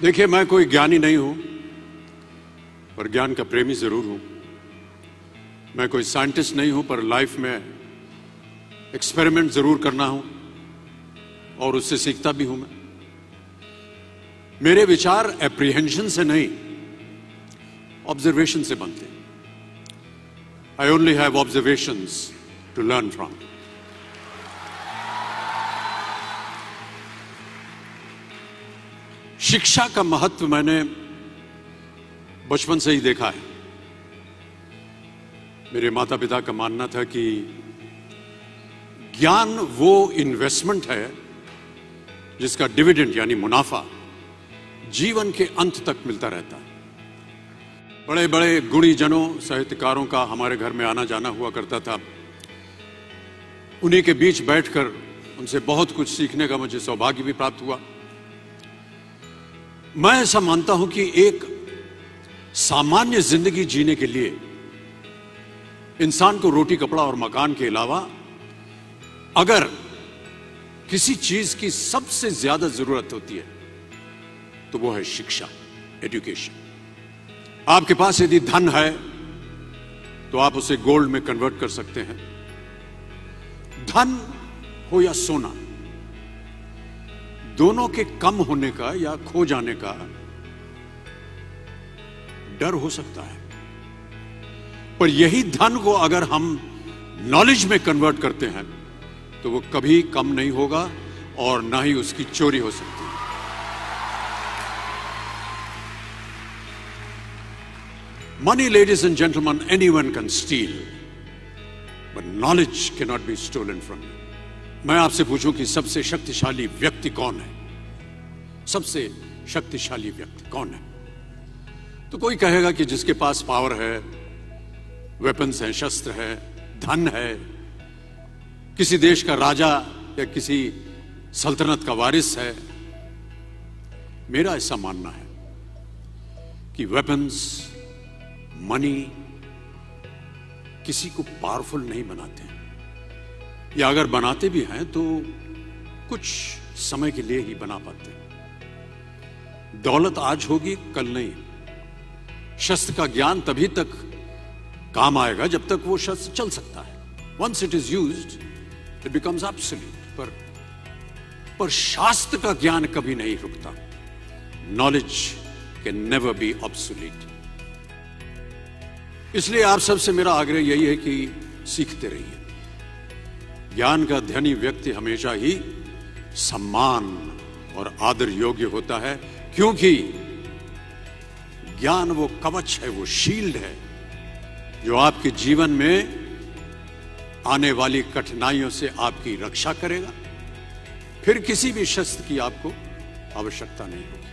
देखिए, मैं कोई ज्ञानी नहीं हूं, पर ज्ञान का प्रेमी जरूर हूं। मैं कोई साइंटिस्ट नहीं हूं, पर लाइफ में एक्सपेरिमेंट जरूर करना हूं और उससे सीखता भी हूं। मेरे विचार एप्रीहेंशन से नहीं, ऑब्जर्वेशन से बनते हैं। I only have observations to learn from. शिक्षा का महत्व मैंने बचपन से ही देखा है। मेरे माता पिता का मानना था कि ज्ञान वो इन्वेस्टमेंट है जिसका डिविडेंड यानी मुनाफा जीवन के अंत तक मिलता रहता है। बड़े बड़े गुणी जनों, साहित्यकारों का हमारे घर में आना जाना हुआ करता था। उन्हीं के बीच बैठकर उनसे बहुत कुछ सीखने का मुझे सौभाग्य भी प्राप्त हुआ। मैं ऐसा मानता हूं कि एक सामान्य जिंदगी जीने के लिए इंसान को रोटी, कपड़ा और मकान के अलावा अगर किसी चीज की सबसे ज्यादा जरूरत होती है तो वो है शिक्षा, एजुकेशन। आपके पास यदि धन है तो आप उसे गोल्ड में कन्वर्ट कर सकते हैं। धन हो या सोना, दोनों के कम होने का या खो जाने का डर हो सकता है, पर यही धन को अगर हम नॉलेज में कन्वर्ट करते हैं तो वो कभी कम नहीं होगा और ना ही उसकी चोरी हो सकती है। Money, ladies and gentlemen, anyone can steal, but knowledge cannot be stolen from you. मैं आपसे पूछूं कि सबसे शक्तिशाली व्यक्ति कौन है? सबसे शक्तिशाली व्यक्ति कौन है? तो कोई कहेगा कि जिसके पास पावर है, वेपन्स हैं, शस्त्र है, धन है, किसी देश का राजा या किसी सल्तनत का वारिस है। मेरा ऐसा मानना है कि वेपन्स, मनी किसी को पावरफुल नहीं बनाते हैं, या अगर बनाते भी हैं तो कुछ समय के लिए ही बना पाते हैं। दौलत आज होगी, कल नहीं। शस्त्र का ज्ञान तभी तक काम आएगा जब तक वो शस्त्र चल सकता है। Once it is used it becomes absolute. पर शास्त्र का ज्ञान कभी नहीं रुकता। Knowledge can never be obsolete. इसलिए आप सबसे मेरा आग्रह यही है कि सीखते रहिए। ज्ञान का धनी व्यक्ति हमेशा ही सम्मान और आदर योग्य होता है, क्योंकि ज्ञान वो कवच है, वो शील्ड है जो आपके जीवन में आने वाली कठिनाइयों से आपकी रक्षा करेगा। फिर किसी भी शस्त्र की आपको आवश्यकता नहीं होगी।